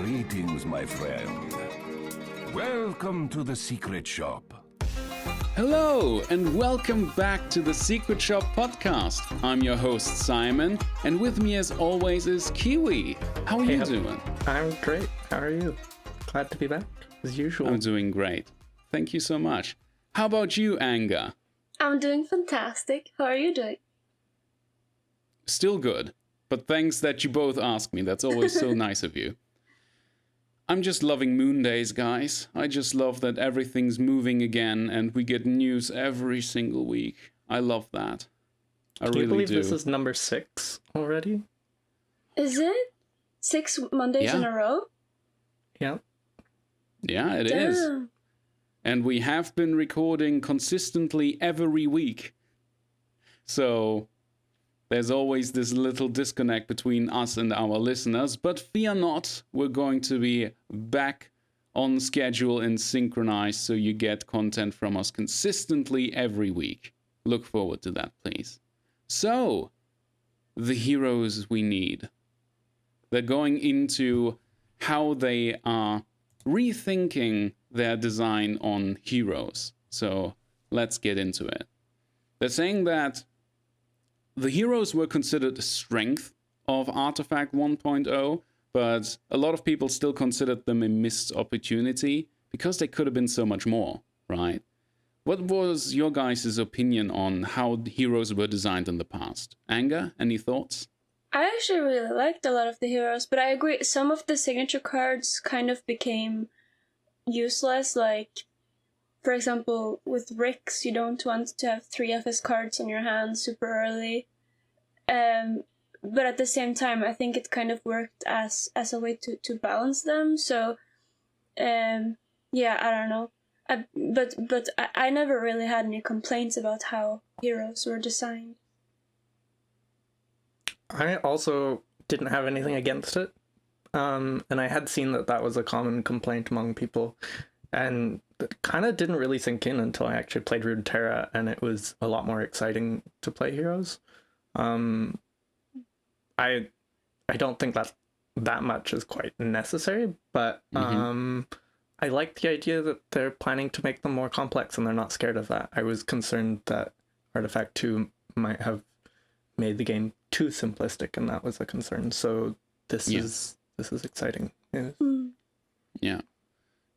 Greetings, my friend. Welcome to the Secret Shop. Hello, and welcome back to the Secret Shop podcast. I'm your host, Cymen, and with me as always is Kiwi. How are you doing? I'm great. How are you? Glad to be back, as usual. I'm doing great. Thank you so much. How about you, Anga? I'm doing fantastic. How are you doing? Still good, but thanks that you both asked me. That's always so nice of you. I'm just loving Moon Days, guys. I just love that everything's moving again and we get news every single week. I love that. I really do. Can you believe this is number 6 already? Is it? 6 Mondays in a row? Yeah. Yeah, it is. And we have been recording consistently every week. So there's always this little disconnect between us and our listeners, but fear not, we're going to be back on schedule and synchronized so you get content from us consistently every week. Look forward to that, please. So, the heroes we need. They're going into how they are rethinking their design on heroes. So, let's get into it. They're saying that the heroes were considered a strength of Artifact 1.0, but a lot of people still considered them a missed opportunity because they could have been so much more, right? What was your guys' opinion on how heroes were designed in the past? Anga, any thoughts? I actually really liked a lot of the heroes, but I agree, some of the signature cards kind of became useless, like, for example, with Rix, you don't want to have 3 of his cards on your hand super early. But at the same time, I think it kind of worked as a way to balance them. So, yeah, I don't know. But I never really had any complaints about how heroes were designed. I also didn't have anything against it. And I had seen that was a common complaint among people. And it kind of didn't really sink in until I actually played Runeterra, and it was a lot more exciting to play heroes. I don't think that much is quite necessary, but I like the idea that they're planning to make them more complex and they're not scared of that. I was concerned that Artifact 2 might have made the game too simplistic, and that was a concern. So this is exciting. Yeah. Yeah.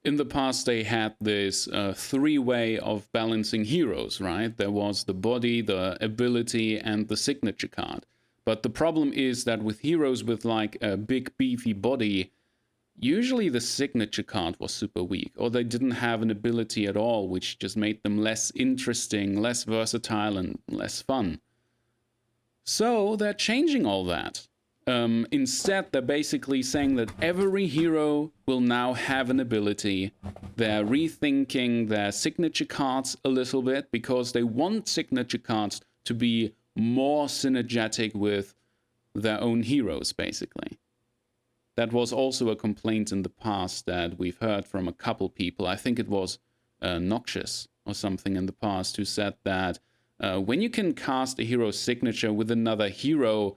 In the past, they had this 3-way of balancing heroes, right? There was the body, the ability, and the signature card. But the problem is that with heroes with like a big beefy body, usually the signature card was super weak, or they didn't have an ability at all, which just made them less interesting, less versatile, and less fun. So they're changing all that. Instead, they're basically saying that every hero will now have an ability. They're rethinking their signature cards a little bit because they want signature cards to be more synergetic with their own heroes, basically. That was also a complaint in the past that we've heard from a couple people. I think it was Noxious or something in the past who said that when you can cast a hero's signature with another hero,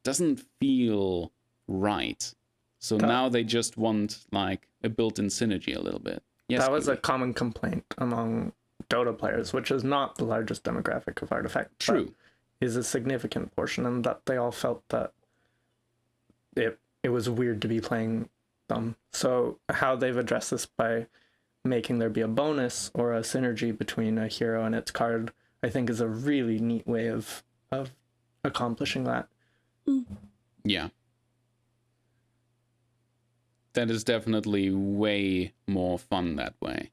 doesn't feel right. So now they just want like a built-in synergy a little bit. Yes, that was Kiwi. a common complaint among Dota players, which is not the largest demographic of Artifact. True. Is a significant portion, and that they all felt that it was weird to be playing them. So how they've addressed this by making there be a bonus or a synergy between a hero and its card, I think is a really neat way of accomplishing that. Yeah. That is definitely way more fun that way.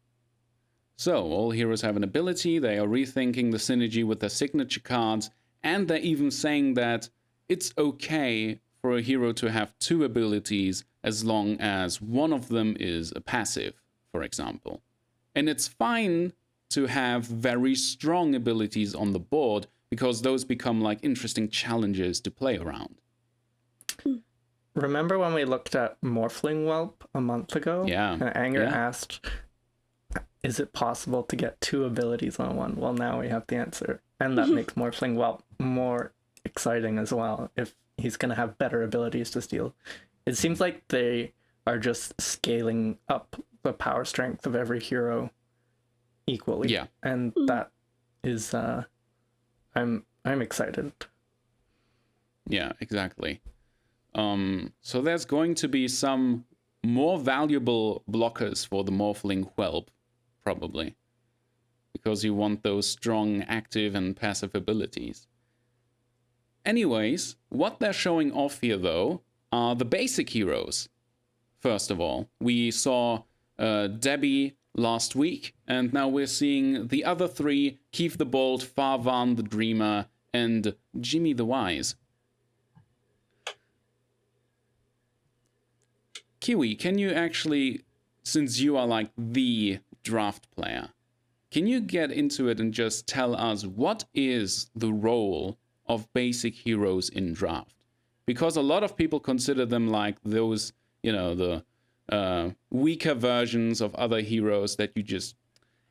So, all heroes have an ability, they are rethinking the synergy with their signature cards, and they're even saying that it's okay for a hero to have 2 abilities as long as one of them is a passive, for example. And it's fine to have very strong abilities on the board, because those become like interesting challenges to play around. Remember when we looked at Morphling Whelp a month ago? Yeah. And Anger asked, is it possible to get 2 abilities on one? Well, now we have the answer. And that makes Morphling Whelp more exciting as well, if he's going to have better abilities to steal. It seems like they are just scaling up the power strength of every hero equally. Yeah. And that is I'm excited. Yeah, exactly. So there's going to be some more valuable blockers for the Morphling Whelp, probably. Because you want those strong active and passive abilities. Anyways, what they're showing off here, though, are the basic heroes. First of all, we saw Debbi last week, and now we're seeing the other three, Keefe the Bold, Farvhan the Dreamer, and Jimmy the Wise. Kiwi, can you actually, since you are like the draft player, can you get into it and just tell us what is the role of basic heroes in draft? Because a lot of people consider them like those, you know, the weaker versions of other heroes that you just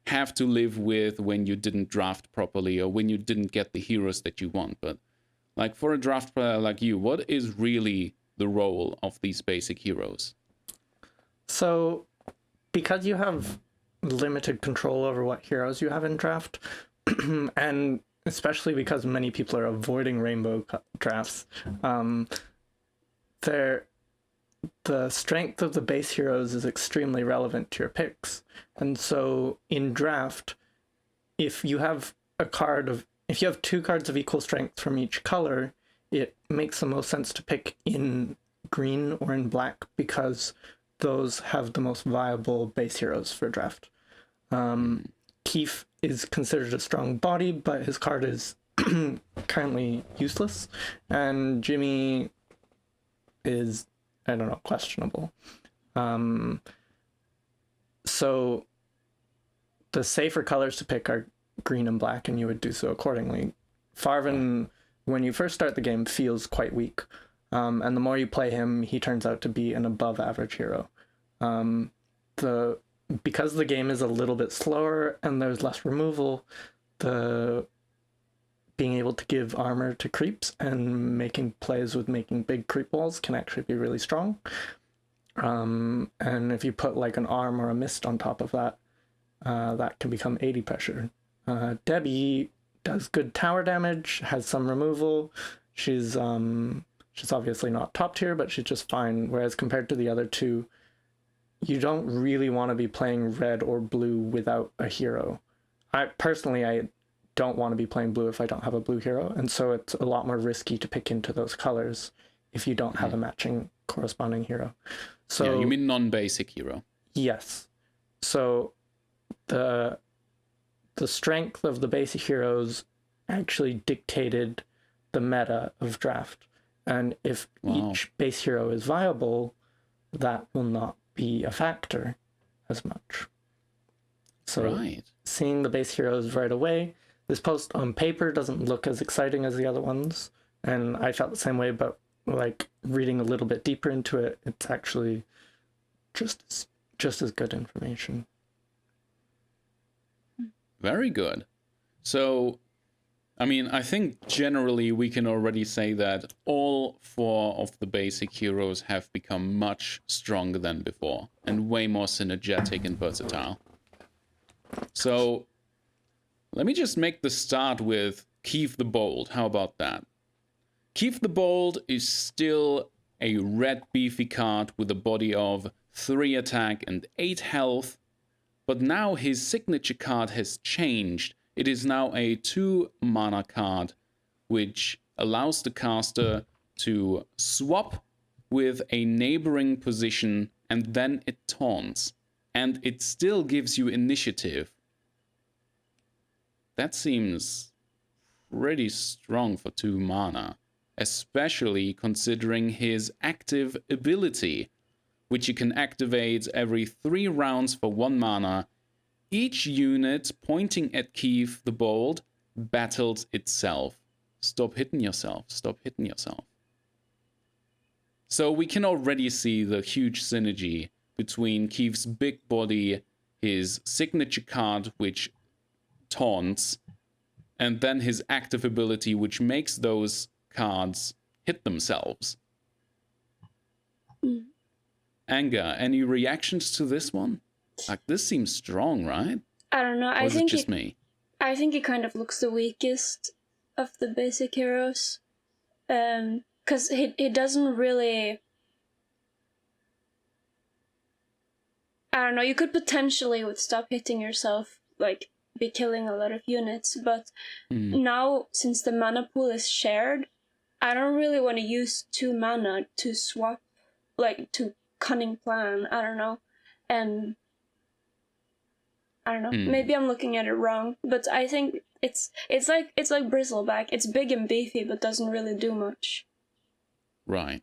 have to live with when you didn't draft properly or when you didn't get the heroes that you want. But like for a draft player like you, what is really the role of these basic heroes? So, because you have limited control over what heroes you have in draft, and especially because many people are avoiding rainbow drafts, the strength of the base heroes is extremely relevant to your picks. And so in draft, if you have two cards of equal strength from each color, it makes the most sense to pick in green or in black because those have the most viable base heroes for draft. Keefe is considered a strong body, but his card is currently useless. And Jimmy is, I don't know, questionable. So the safer colors to pick are green and black, and you would do so accordingly. Farvhan, when you first start the game, feels quite weak. And the more you play him, he turns out to be an above average hero. Because the game is a little bit slower and there's less removal, being able to give armor to creeps and making plays with making big creep walls can actually be really strong. And if you put like an arm or a mist on top of that, that can become 80 pressure. Debbi does good tower damage, has some removal. She's obviously not top tier, but she's just fine. Whereas compared to the other two, you don't really want to be playing red or blue without a hero. I don't want to be playing blue if I don't have a blue hero, and so it's a lot more risky to pick into those colors if you don't have a matching corresponding hero. So yeah, you mean non-basic hero? Yes. So the strength of the basic heroes actually dictated the meta of draft. And if each base hero is viable, that will not be a factor as much. So seeing the base heroes right away, this post on paper doesn't look as exciting as the other ones. And I felt the same way, but like reading a little bit deeper into it, it's actually just as good information. Very good. So, I mean, I think generally we can already say that all four of the basic heroes have become much stronger than before and way more synergetic and versatile. So, let me just make the start with Keefe the Bold. How about that? Keefe the Bold is still a red beefy card with a body of 3 attack and 8 health, but now his signature card has changed. It is now a 2 mana card, which allows the caster to swap with a neighboring position and then it taunts. And it still gives you initiative. That seems pretty strong for 2 mana, especially considering his active ability, which you can activate every 3 rounds for 1 mana. Each unit pointing at Keefe the Bold battles itself. Stop hitting yourself. Stop hitting yourself. So we can already see the huge synergy between Keefe's big body, his signature card, which taunts, and then his active ability, which makes those cards hit themselves. Anger, any reactions to this one? Like, this seems strong, right? I don't know. Or I is it think just me? I think it kind of looks the weakest of the basic heroes. Because he doesn't really... I don't know, you could potentially, with Stop Hitting Yourself, like, be killing a lot of units, but now, since the mana pool is shared, I don't really want to use 2 mana to swap, like, to Cunning Plan, I don't know, and... I don't know, maybe I'm looking at it wrong, but I think it's like Bristleback. It's big and beefy, but doesn't really do much. Right.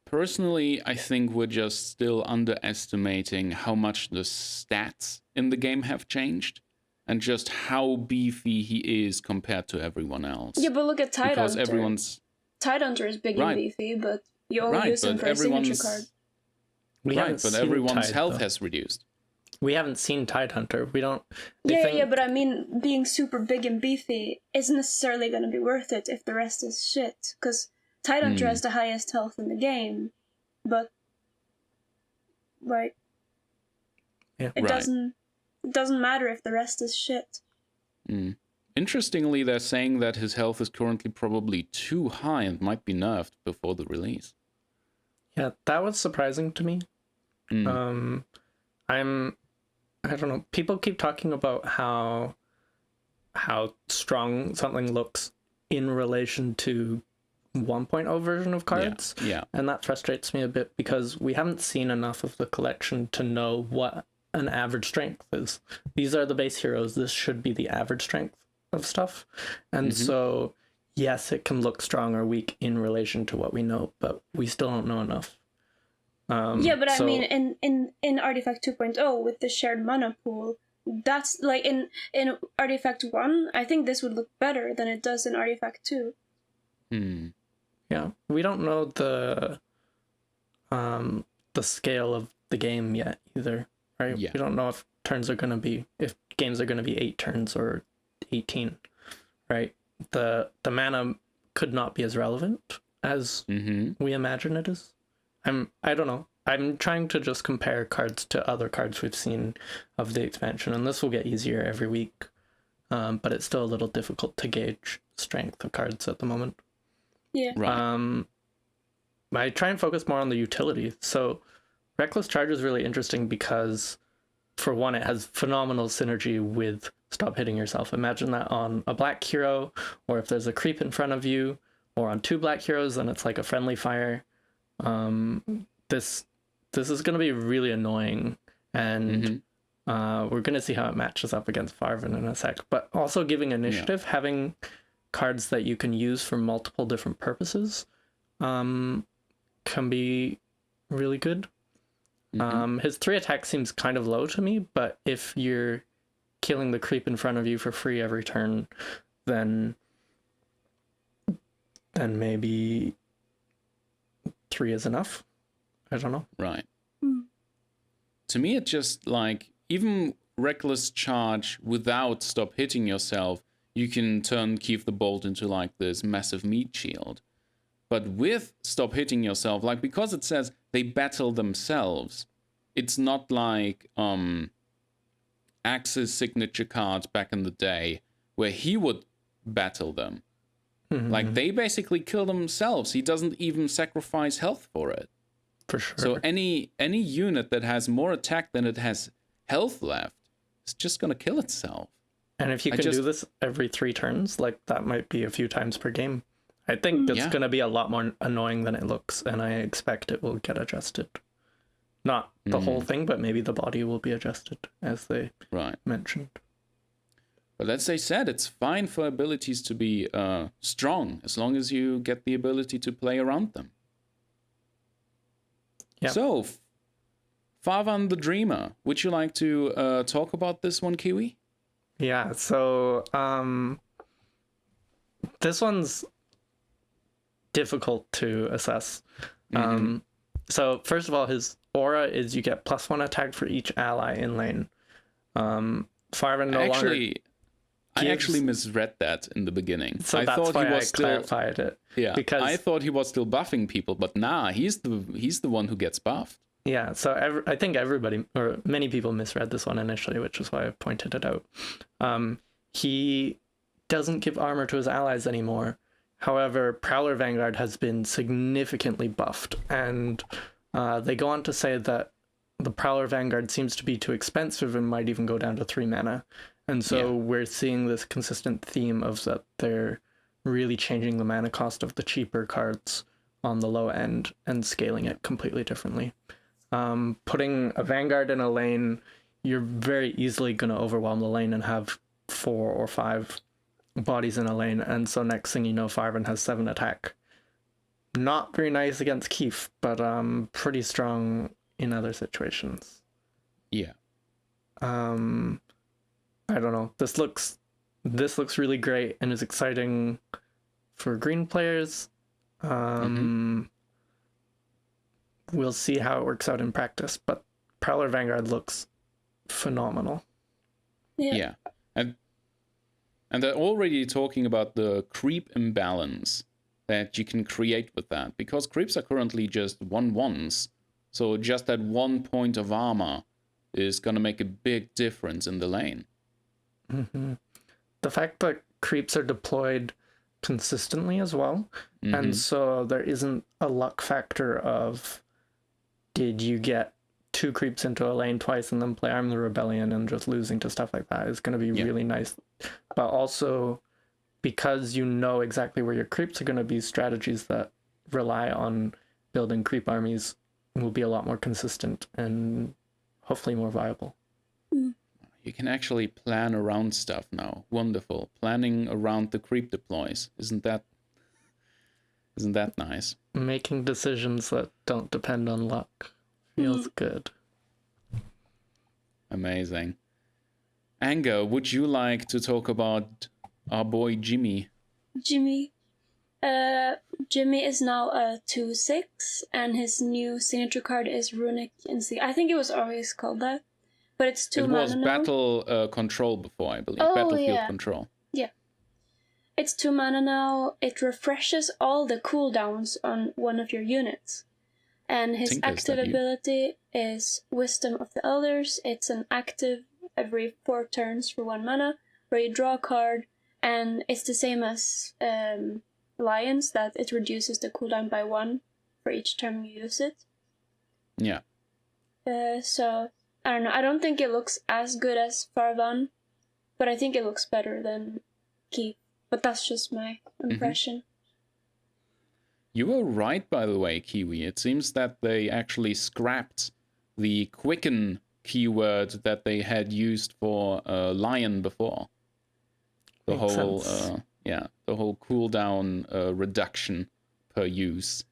Personally, I think we're just still underestimating how much the stats in the game have changed and just how beefy he is compared to everyone else. Yeah, but look at Tidehunter. Because everyone's... Tidehunter is big and beefy, but you only use him for a signature card. But everyone's health has reduced. We haven't seen Tidehunter. We don't... Yeah, but I mean, being super big and beefy isn't necessarily going to be worth it if the rest is shit. Because Tidehunter has the highest health in the game, but... Like... Yeah. It doesn't matter if the rest is shit. Interestingly, they're saying that his health is currently probably too high and might be nerfed before the release. Yeah, that was surprising to me. I don't know. People keep talking about how strong something looks in relation to 1.0 version of cards. Yeah. And that frustrates me a bit because we haven't seen enough of the collection to know what an average strength is. These are the base heroes. This should be the average strength of stuff. And so, yes, it can look strong or weak in relation to what we know, but we still don't know enough. Yeah, but I mean, in Artifact 2.0 with the shared mana pool, that's like in Artifact 1, I think this would look better than it does in Artifact 2. Yeah, we don't know the scale of the game yet either, right? Yeah. We don't know if games are going to be 8 turns or 18, right? The mana could not be as relevant as we imagine it is. I don't know. I'm trying to just compare cards to other cards we've seen of the expansion, and this will get easier every week. But it's still a little difficult to gauge strength of cards at the moment. Yeah. Right. I try and focus more on the utility. So Reckless Charge is really interesting because, for one, it has phenomenal synergy with Stop Hitting Yourself. Imagine that on a black hero, or if there's a creep in front of you, or on 2 black heroes, then it's like a friendly fire. This is going to be really annoying, and we're going to see how it matches up against Farvhan in a sec. But also giving initiative, having cards that you can use for multiple different purposes can be really good. His 3 attack seems kind of low to me, but if you're killing the creep in front of you for free every turn, then maybe 3 is enough. I don't know. Right. To me, it just like, even Reckless Charge without Stop Hitting Yourself, you can turn Keefe the Bolt into like this massive meat shield. But with Stop Hitting Yourself, like, because it says they battle themselves, it's not like Axe's signature cards back in the day where he would battle them. Like, they basically kill themselves. He doesn't even sacrifice health for it. For sure. So any unit that has more attack than it has health left is just going to kill itself. And if you can do this every 3 turns, like, that might be a few times per game. I think that's going to be a lot more annoying than it looks, and I expect it will get adjusted. Not the whole thing, but maybe the body will be adjusted, as they mentioned. But as they said, it's fine for abilities to be strong, as long as you get the ability to play around them. Yeah. So, Farvhan the Dreamer, would you like to talk about this one, Kiwi? Yeah, so this one's difficult to assess. So first of all, his aura is you get +1 attack for each ally in lane. Farvhan no longer... I actually misread that in the beginning. So I that's thought why he was I still clarified it. Yeah, because I thought he was still buffing people, but nah, he's the one who gets buffed. yeah, so I think everybody or many people misread this one initially, which is why I pointed it out. He doesn't give armor to his allies anymore. However, Prowler Vanguard has been significantly buffed, and they go on to say that the Prowler Vanguard seems to be too expensive and might even go down to 3 mana. And so we're seeing this consistent theme of that they're really changing the mana cost of the cheaper cards on the low end and scaling it completely differently. Putting a Vanguard in a lane, you're very easily going to overwhelm the lane and have 4 or 5 bodies in a lane. And so next thing you know, Farvhan has 7 attack. Not very nice against Keefe, but pretty strong in other situations. Yeah. I don't know. This looks really great and is exciting for green players. We'll see how it works out in practice, but Prowler Vanguard looks phenomenal. Yeah. And they're already talking about the creep imbalance that you can create with that, because creeps are currently just 1/1s. So just that 1 point of armor is going to make a big difference in the lane. The fact that creeps are deployed consistently as well, and so there isn't a luck factor of did you get 2 creeps into a lane twice and then play Arm the Rebellion and just losing to stuff like that is going to be really nice. But also, because you know exactly where your creeps are going to be, strategies that rely on building creep armies will be a lot more consistent and hopefully more viable. You can actually plan around stuff now. Wonderful. Planning around the creep deploys. Isn't that nice? Making decisions that don't depend on luck feels good. Amazing. Anger, would you like to talk about our boy Jimmy? Jimmy is now a 2/6, and his new signature card is Runic Instinct. I think it was always called that, but it's 2 mana now. It was battle control before, I believe. Battlefield control. Yeah. It's 2 mana now. It refreshes all the cooldowns on one of your units. And his active ability is Wisdom of the Elders. It's an active every 4 turns for 1 mana, where you draw a card, and it's the same as Lions, that it reduces the cooldown by 1 for each time you use it. Yeah. So, I don't know. I don't think it looks as good as Farvhan, but I think it looks better than Keefe. But that's just my impression. You were right, by the way, Kiwi. It seems that they actually scrapped the quicken keyword that they had used for Lion before. The whole cooldown reduction per use.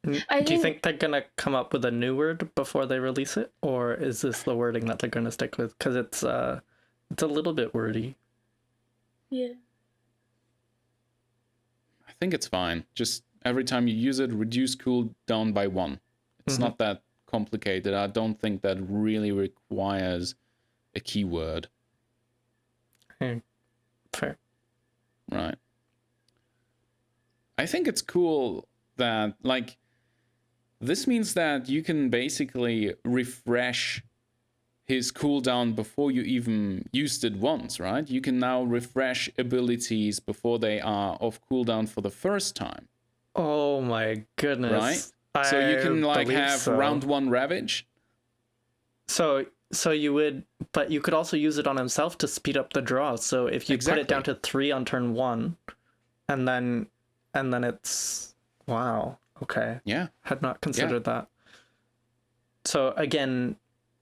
Do you think they're gonna come up with a new word before they release it, or is this the wording that they're gonna stick with? Because it's a little bit wordy. Yeah. I think it's fine. Just every time you use it, reduce cooldown by 1. It's not that complicated. I don't think that really requires a keyword. Fair. Right. I think it's cool that, like, this means that you can basically refresh his cooldown before you even used it once, right? You can now refresh abilities before they are off cooldown for the first time. Oh my goodness. Right? So you can have round 1 Ravage. So you would, but you could also use it on himself to speed up the draw. So if you put it down to 3 on turn 1, and then it's wow. Okay. Yeah. Had not considered that. So again,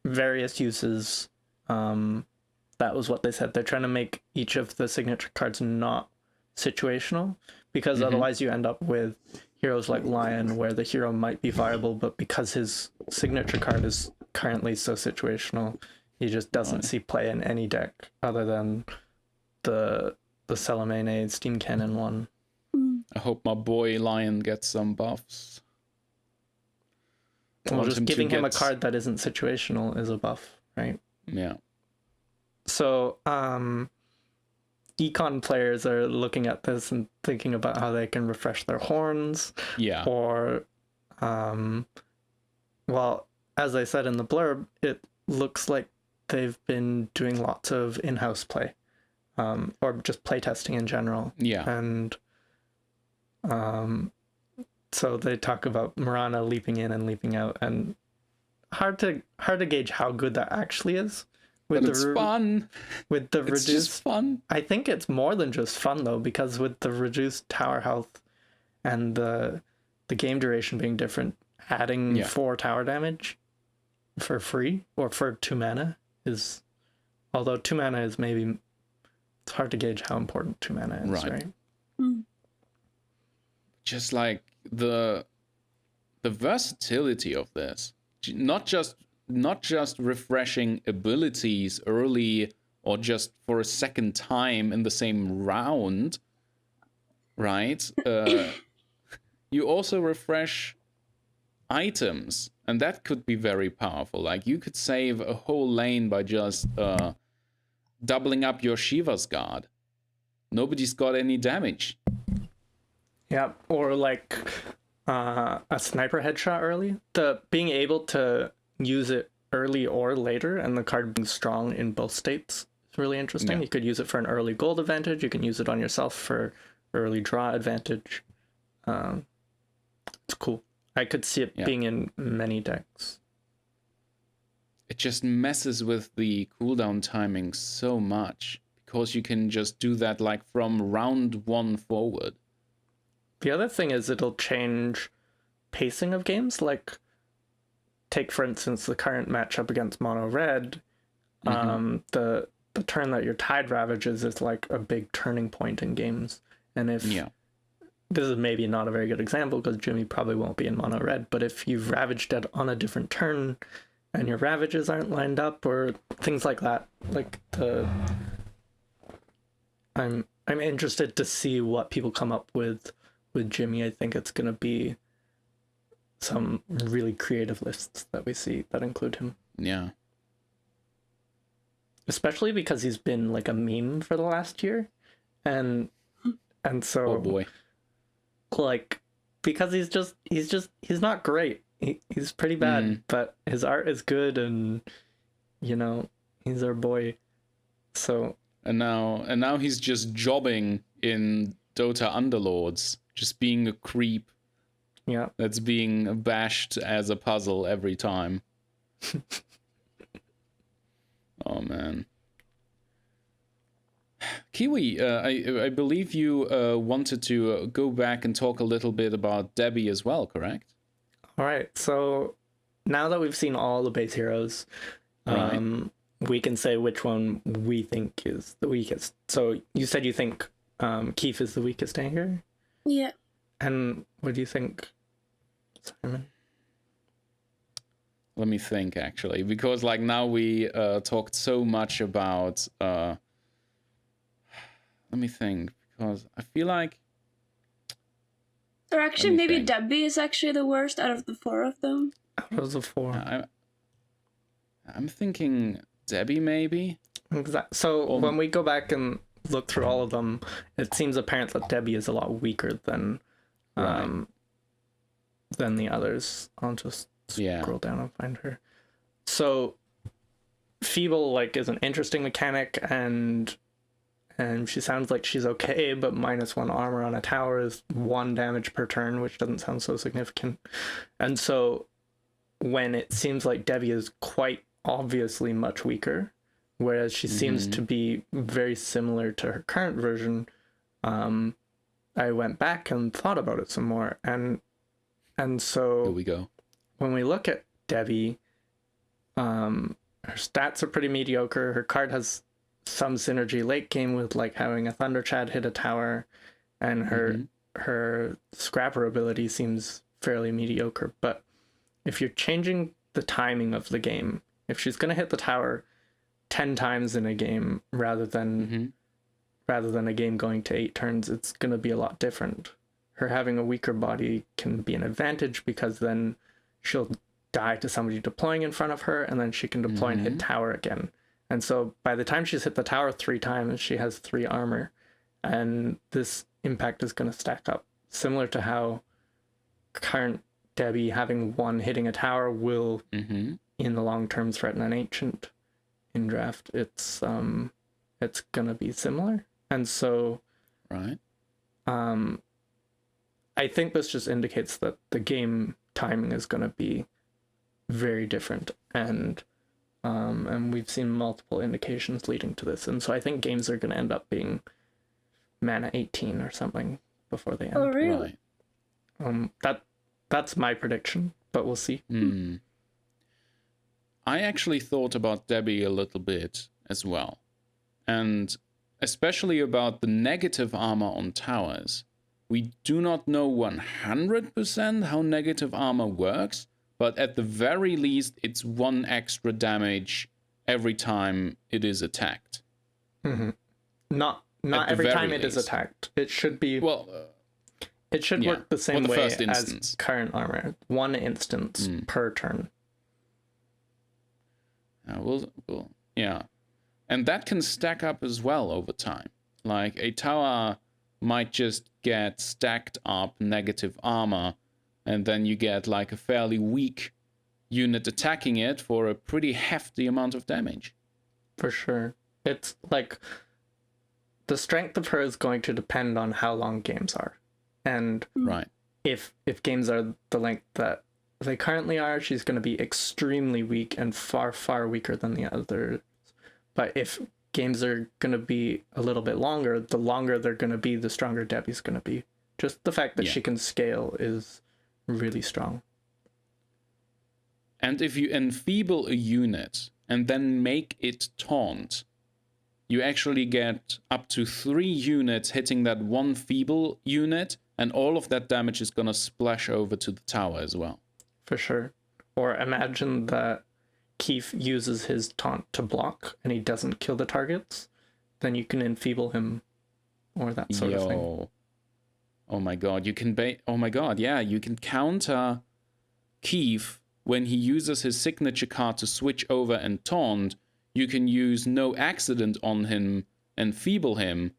various uses. That was what they said. They're trying to make each of the signature cards not situational, because otherwise you end up with heroes like Lion, where the hero might be viable, but because his signature card is currently so situational, he just doesn't see play in any deck other than the Salamene Steam Cannon one. I hope my boy Lion gets some buffs. Well, just giving him a card that isn't situational is a buff, right? Yeah. So, econ players are looking at this and thinking about how they can refresh their horns. Yeah. Or, well, as I said in the blurb, it looks like they've been doing lots of in-house play, or just playtesting in general. Yeah. And so they talk about Marana leaping in and leaping out, and hard to gauge how good that actually is. But it's fun. With the It's reduced just fun. I think it's more than just fun though, because with the reduced tower health and the game duration being different, adding 4 tower damage for free or for 2 mana is, although 2 mana is maybe, it's hard to gauge how important 2 mana is, right? Just like the versatility of this, not just refreshing abilities early or just for a second time in the same round, right? You also refresh items, and that could be very powerful. Like you could save a whole lane by just doubling up your Shiva's guard. Nobody's got any damage. Yeah, or like a sniper headshot early. The being able to use it early or later, and the card being strong in both states is really interesting. Yeah. You could use it for an early gold advantage. You can use it on yourself for early draw advantage. It's cool. I could see it being in many decks. It just messes with the cooldown timing so much, because you can just do that like from round 1 forward. The other thing is it'll change pacing of games. Like, take for instance the current matchup against mono red. The turn that your Tide ravages is like a big turning point in games. And if this is maybe not a very good example because Jimmy probably won't be in mono red, but if you've ravaged it on a different turn and your ravages aren't lined up or things like that, like I'm interested to see what people come up with Jimmy. I think it's gonna be some really creative lists that we see that include him. Yeah. Especially because he's been like a meme for the last year. And so Oh boy. Like, because he's not great. He's pretty bad, but his art is good, and you know, he's our boy. So and now he's just jobbing in Dota Underlords, just being a creep. Yeah. That's being bashed as a puzzle every time. Oh man. Kiwi, I believe you wanted to go back and talk a little bit about Debbi as well, correct? All right. So now that we've seen all the base heroes, we can say which one we think is the weakest. So you said you think Keefe is the weakest anchor? Yeah. And what do you think, Cymen? Let me think, actually, because like now we talked so much about let me think, because I feel like, or actually maybe Debbi is actually the worst out of the 4 of them. Out of the 4. I'm thinking Debbi maybe. Exactly. So when we go back and look through all of them, it seems apparent that Debbi is a lot weaker than the others. I'll just scroll down and find her. So Feeble like is an interesting mechanic, and she sounds like she's okay, but -1 armor on a tower is 1 damage per turn, which doesn't sound so significant. And so when it seems like Debbi is quite obviously much weaker, whereas she seems to be very similar to her current version, I went back and thought about it some more, and so here we go. When we look at Debbi, her stats are pretty mediocre. Her card has some synergy late game with like having a Thunder Chad hit a tower, and her scrapper ability seems fairly mediocre. But if you're changing the timing of the game, if she's gonna hit the tower 10 times in a game rather than a game going to 8 turns, it's gonna be a lot different. Her having a weaker body can be an advantage, because then she'll die to somebody deploying in front of her, and then she can deploy and hit tower again. And so by the time she's hit the tower 3 times, she has 3 armor. And this impact is going to stack up. Similar to how current Debbi having 1 hitting a tower will, in the long term, threaten an ancient in draft. It's going to be similar. And so... Right. I think this just indicates that the game timing is going to be very different, and we've seen multiple indications leading to this, and so I think games are going to end up being mana 18 or something before they end. Oh, really? Right. That's my prediction, but we'll see. I actually thought about Debbi a little bit as well, and especially about the negative armor on towers. We do not know 100% how negative armor works, but at the very least, it's 1 extra damage every time it is attacked. Not every time it is attacked. It should be... Well, it should work the same way first as current armor. 1 instance per turn. Yeah. And that can stack up as well over time. Like, a tower might just get stacked up negative armor, and then you get like a fairly weak unit attacking it for a pretty hefty amount of damage. For sure. It's like the strength of her is going to depend on how long games are. And right. If games are the length that they currently are, she's going to be extremely weak and far, far weaker than the others. But if games are going to be a little bit longer, the longer they're going to be, the stronger Debbi's going to be. Just the fact that she can scale is really strong. And if you enfeeble a unit and then make it taunt, you actually get up to 3 units hitting that 1 feeble unit, and all of that damage is going to splash over to the tower as well. For sure. Or imagine that Keefe uses his taunt to block and he doesn't kill the targets, then you can enfeeble him or that sort of thing. Oh my god, you can you can counter Keefe when he uses his signature card to switch over and taunt. You can use no accident on him and feeble him.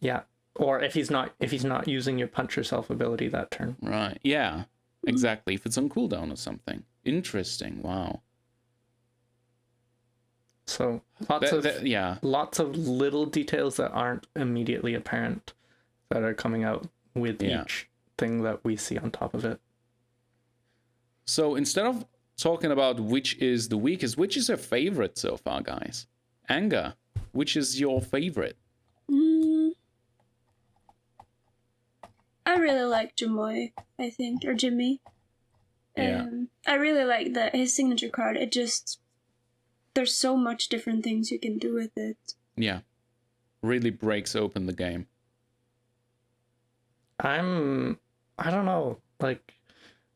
Yeah. Or if he's not using your punch yourself ability that turn. Right. Yeah. Exactly. If it's on cooldown or something. Interesting. Wow. So lots of little details that aren't immediately apparent that are coming out with each thing that we see on top of it. So instead of talking about which is the weakest, which is your favorite so far, guys? Anger, which is your favorite? I really like Jamoy, I think, or Jimmy. I really like that his signature card. There's so much different things you can do with it. Yeah, really breaks open the game. I don't know, like,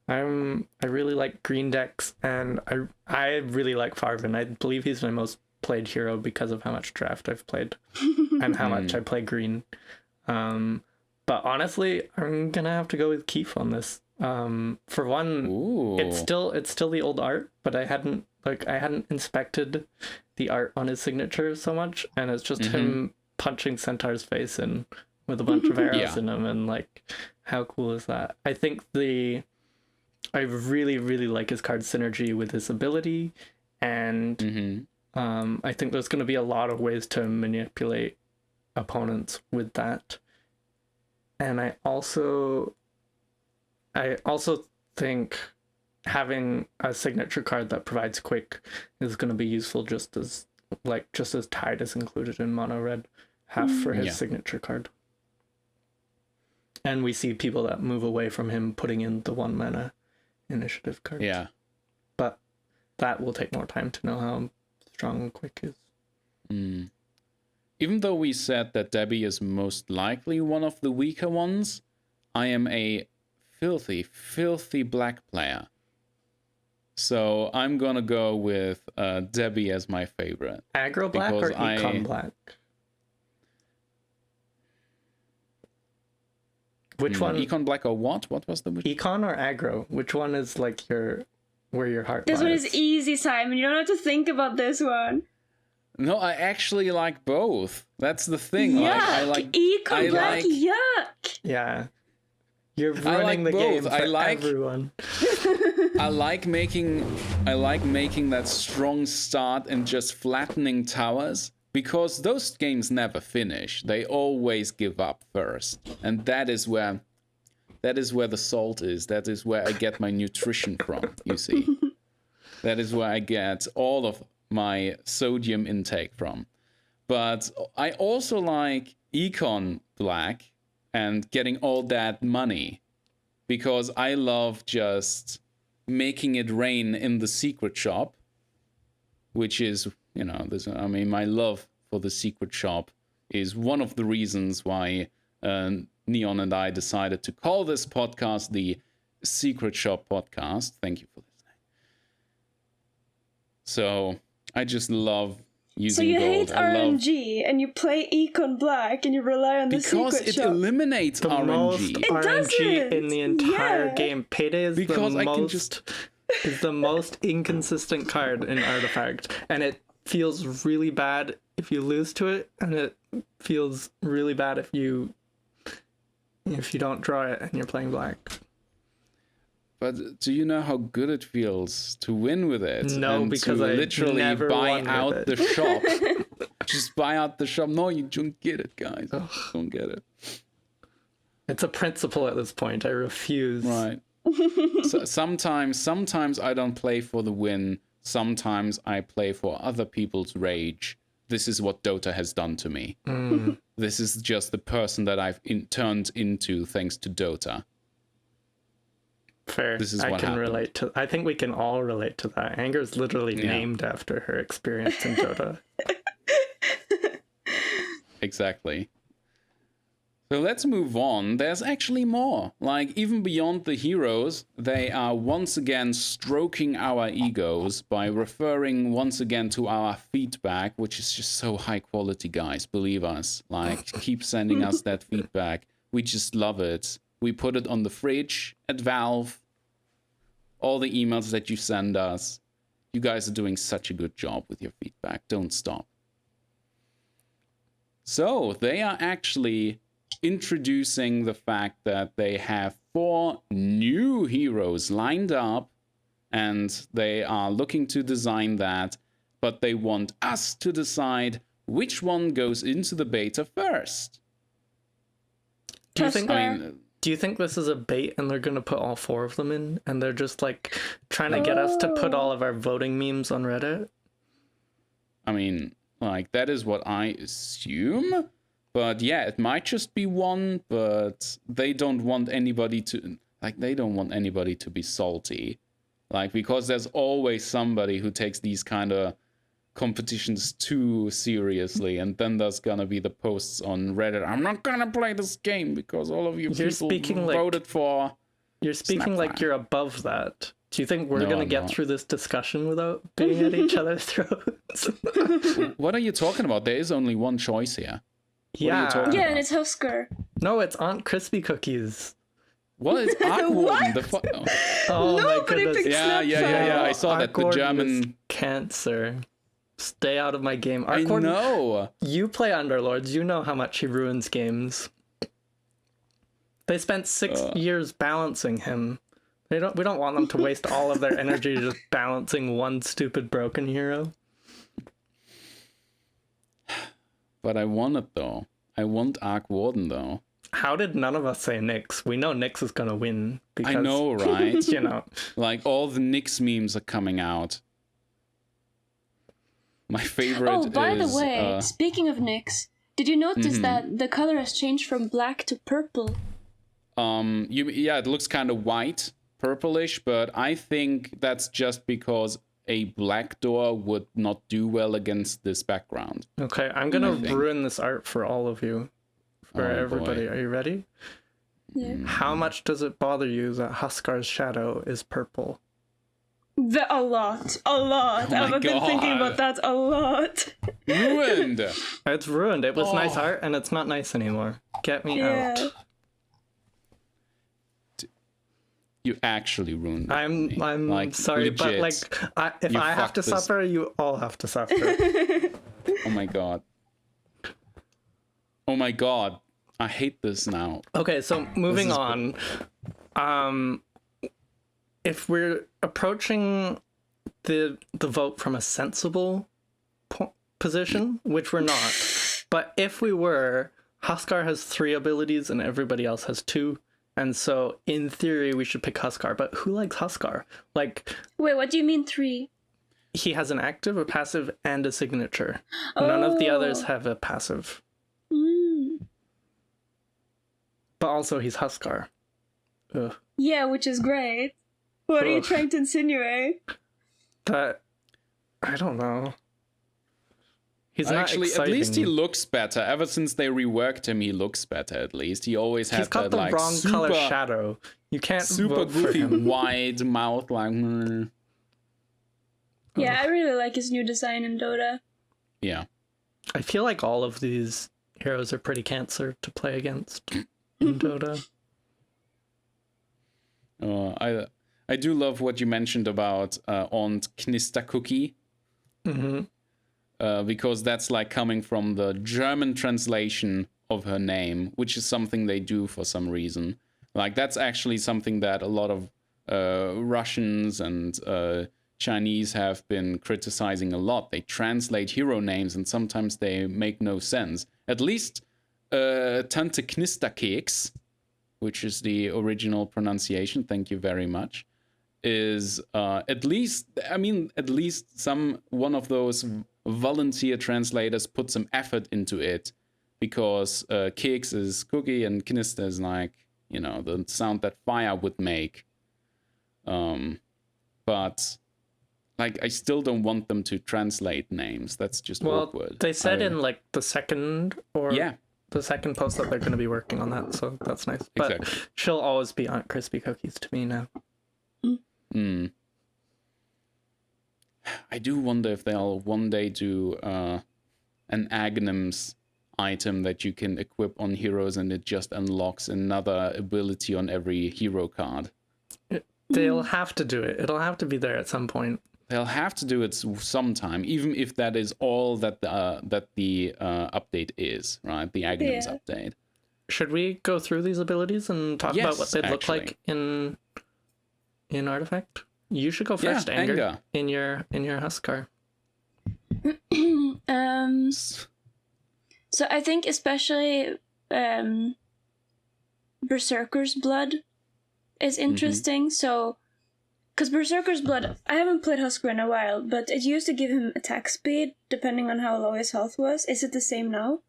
I really like green decks, and I really like Farvhan. I believe he's my most played hero because of how much draft I've played and how much I play green. But honestly, I'm gonna have to go with Keefe on this. For one, it's still the old art, but I hadn't inspected the art on his signature so much, and it's just him punching Centaur's face in with a bunch of arrows in him, and like, how cool is that? I think I really, really like his card synergy with his ability, and I think there's going to be a lot of ways to manipulate opponents with that. And I also think having a signature card that provides quick is going to be useful, just as Tide is included in mono red, half for his signature card. And we see people that move away from him putting in the 1 mana initiative cards. Yeah. But that will take more time to know how strong and quick is. Even though we said that Debbi is most likely one of the weaker ones, I am a filthy, filthy black player. So I'm gonna go with Debbi as my favorite. Aggro black or econ black? Which one? Econ black or what? What was the econ or aggro? Which one is like where your heart lies? This one is lies? easy, Cymen. You don't have to think about this one. No, I actually like both. That's the thing. Yuck! I like Eco Black, yuck! Yeah. You're ruining the both. game for I like- everyone. I like making that strong start and just flattening towers, because those games never finish. They always give up first. And that is where the salt is. That is where I get my nutrition from, you see. That is where I get all of my sodium intake from. But I also like Econ Black and getting all that money, because I love just making it rain in the secret shop, which is, my love for the secret shop is one of the reasons why Neon and I decided to call this podcast the Secret Shop Podcast. Thank you for listening. So I just love using So you gold. hate RNG and you play Econ Black and you rely on the Because secret it shop. eliminates The most RNG. It RNG in doesn't. the entire Yeah. game. Payday is Because the I can most just- is the most inconsistent card in Artifact, and it feels really bad if you lose to it, and it feels really bad if you don't draw it and you're playing black. But do you know how good it feels to win with it? No, and because to I literally never buy won with out it. the shop. Just buy out the shop. No, you don't get it, guys. Don't get it. It's a principle at this point. I refuse. Right. So sometimes I don't play for the win. Sometimes I play for other people's rage. This is what Dota has done to me. This is just the person that I've turned into thanks to Dota. Fair. This is I what can happened. relate to. I think we can all relate to that. Anger's literally Yeah. named after her experience in Dota. Exactly. So let's move on. There's actually more. Like, even beyond the heroes, they are once again stroking our egos by referring once again to our feedback, which is just so high quality, guys. Believe us. Like, keep sending us that feedback. We just love it. We put it on the fridge at Valve. All the emails that you send us. You guys are doing such a good job with your feedback. Don't stop. So, they are actually introducing the fact that they have 4 new heroes lined up, and they are looking to design that, but they want us to decide which one goes into the beta first. Do you think? Huskar. Do you think this is a bait and they're gonna put all 4 of them in, and they're just like trying to get us to put all of our voting memes on Reddit? I mean, like, that is what I assume. But yeah, it might just be one, but they don't want anybody to, like, they don't want anybody to be salty. Like, because there's always somebody who takes these kind of competitions too seriously, and then there's gonna be the posts on Reddit, I'm not gonna play this game because all of you You're people speaking like- voted for... You're speaking like Snapfire. you're above that. Do you think we're No, gonna I'm get not. through this discussion without being at each other's throats? What are you talking about? There is only one choice here. Yeah. talking Yeah, about? and it's Huskar. No, it's Aunt Crispy Cookies. What is Arc Warden? Oh my Nobody goodness. picks Yeah. I saw that. Arc The Warden is German... cancer. Stay out of my game. I Arc Warden, know. you play Underlords. You know how much he ruins games. They spent 6 years balancing him. We don't want them to waste all of their energy just balancing one stupid broken hero. But I want it, though. I want Arc Warden, though. How did none of us say Nyx? We know Nyx is gonna win because I know, right? you know. Like, all the Nyx memes are coming out. My favorite Oh, by is... the way, speaking of Nyx, did you notice that the color has changed from black to purple? it looks kind of white, purplish, but I think that's just because a black door would not do well against this background. Okay, I'm gonna I think. ruin this art for all of you. For Oh, everybody. boy. Are you ready? Yeah. How much does it bother you that Huskar's shadow is purple? A lot. my I've been thinking God. about that a lot. Ruined! It's ruined. It was nice art and it's not nice anymore. Get me out. Yeah. You actually ruined it. I'm Like, sorry, legit. but like if You I have fucked to this. suffer, you all have to suffer. Oh my god. Oh my god. I hate this now. Okay, so moving on. If we're approaching the vote from a sensible position, which we're not, but if we were, Huskar has 3 abilities and everybody else has 2. And so, in theory, we should pick Huskar. But who likes Huskar? Like, Wait, what do you mean 3? he has an active, a passive, and a signature. None of the others have a passive. But also, he's Huskar. Ugh. Yeah, which is great. What are you trying to insinuate? That, I don't know. He's not Actually, exciting. at least he looks better. Ever since they reworked him, he looks better. At least he always had He's got that the like wrong super, color shadow. You can't super vote for goofy him. wide mouth. Like, Yeah, I really like his new design in Dota. yeah. I feel like all of these heroes are pretty cancer to play against in Dota. I do love what you mentioned about Und Knistercookie. Because that's like coming from the German translation of her name, which is something they do for some reason. Like that's actually something that a lot of Russians and Chinese have been criticizing a lot. They translate hero names and sometimes they make no sense. At least Tante Knisterkeks, which is the original pronunciation, thank you very much, is at least one of those volunteer translators put some effort into it, because Keks is cookie and Knister is like, you know, the sound that fire would make. But like, I still don't want them to translate names. That's just awkward. They said in like the second the second post that they're going to be working on that, so that's nice. But Exactly. she'll always be Aunt Crispy Cookies to me now. I do wonder if they'll one day do an Agnum's item that you can equip on heroes and it just unlocks another ability on every hero card. They'll have to do it. It'll have to be there at some point. They'll have to do it sometime, even if that is all that the update is, right? The Agnum's update. Should we go through these abilities and talk about what they look like in Artifact? You should go first, Anger. In your Huskar. So I think especially Berserker's Blood is interesting. So, because Berserker's Blood, I haven't played Huskar in a while, but it used to give him attack speed depending on how low his health was. Is it the same now?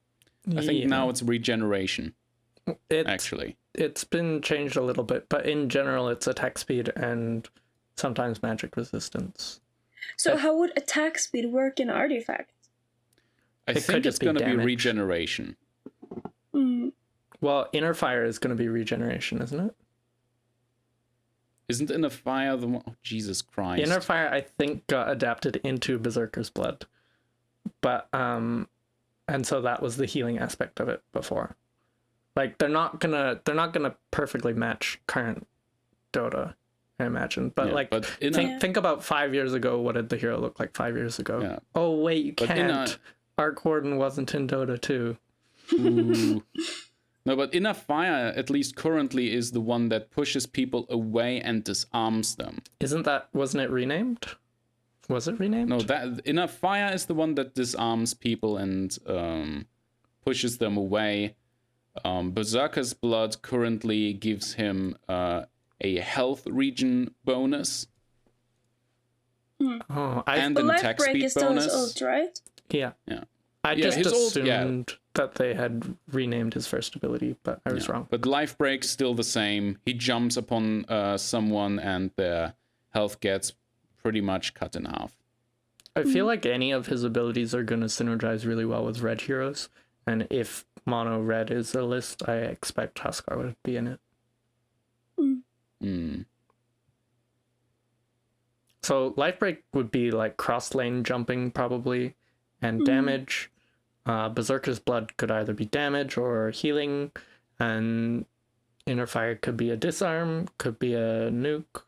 I think now it's regeneration. It's been changed a little bit, but in general, it's attack speed and sometimes magic resistance. So how would attack speed work in Artifact? I think it's going to be regeneration. Well, Inner Fire is going to be regeneration, isn't it? Isn't Inner Fire the one? Oh, Jesus Christ. Inner Fire, I think, got adapted into Berserker's Blood. But, and so that was the healing aspect of it before. Like, they're not gonna perfectly match current Dota, I imagine. But think about 5 years ago. What did the hero look like 5 years ago? Yeah. Oh wait, you can't. Arc Warden wasn't in Dota 2. Ooh. No, but Inner Fire, at least currently, is the one that pushes people away and disarms them. Wasn't it renamed? Was it renamed? No, that Inner Fire is the one that disarms people and pushes them away. Berserker's Blood currently gives him a health regen bonus. And an attack speed bonus. Life Break is still his ult, right? Yeah. I just assumed that they had renamed his first ability, but I was wrong. But Life Break's still the same. He jumps upon someone and their health gets pretty much cut in half. I feel like any of his abilities are going to synergize really well with red heroes. And if mono red is a list, I expect Huskar would be in it. So Life Break would be like cross lane jumping probably, and damage. Berserker's Blood could either be damage or healing, and Inner Fire could be a disarm, could be a nuke.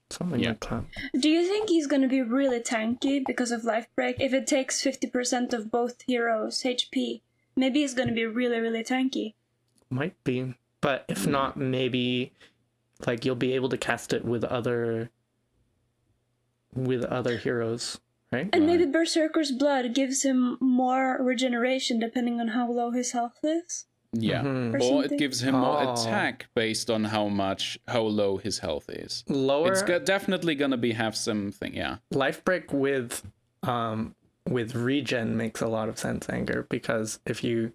Something like that. Do you think he's gonna be really tanky because of life break? If it takes 50% of both heroes' HP, maybe he's gonna be really, really tanky. Might be. But if not, maybe like you'll be able to cast it with other heroes, right? And maybe Berserker's Blood gives him more regeneration depending on how low his health is. Yeah, Mhm. Or or it something. gives him more Oh. attack based on how low his health is. Lower It's definitely gonna have something, yeah. life break with regen makes a lot of sense, Anger, because if you're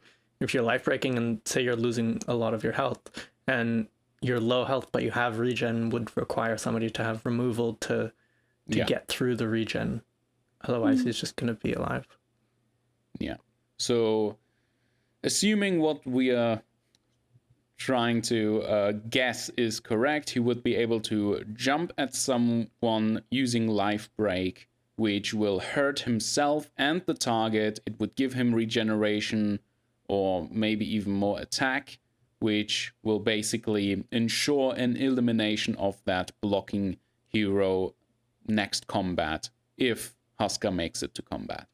life breaking and say you're losing a lot of your health and you're low health but you have regen, would require somebody to have removal to Yeah. get through the regen. Otherwise he's just gonna be alive. Yeah. So, assuming what we are trying to guess is correct, he would be able to jump at someone using life break, which will hurt himself and the target. It would give him regeneration or maybe even more attack, which will basically ensure an elimination of that blocking hero next combat if Huskar makes it to combat.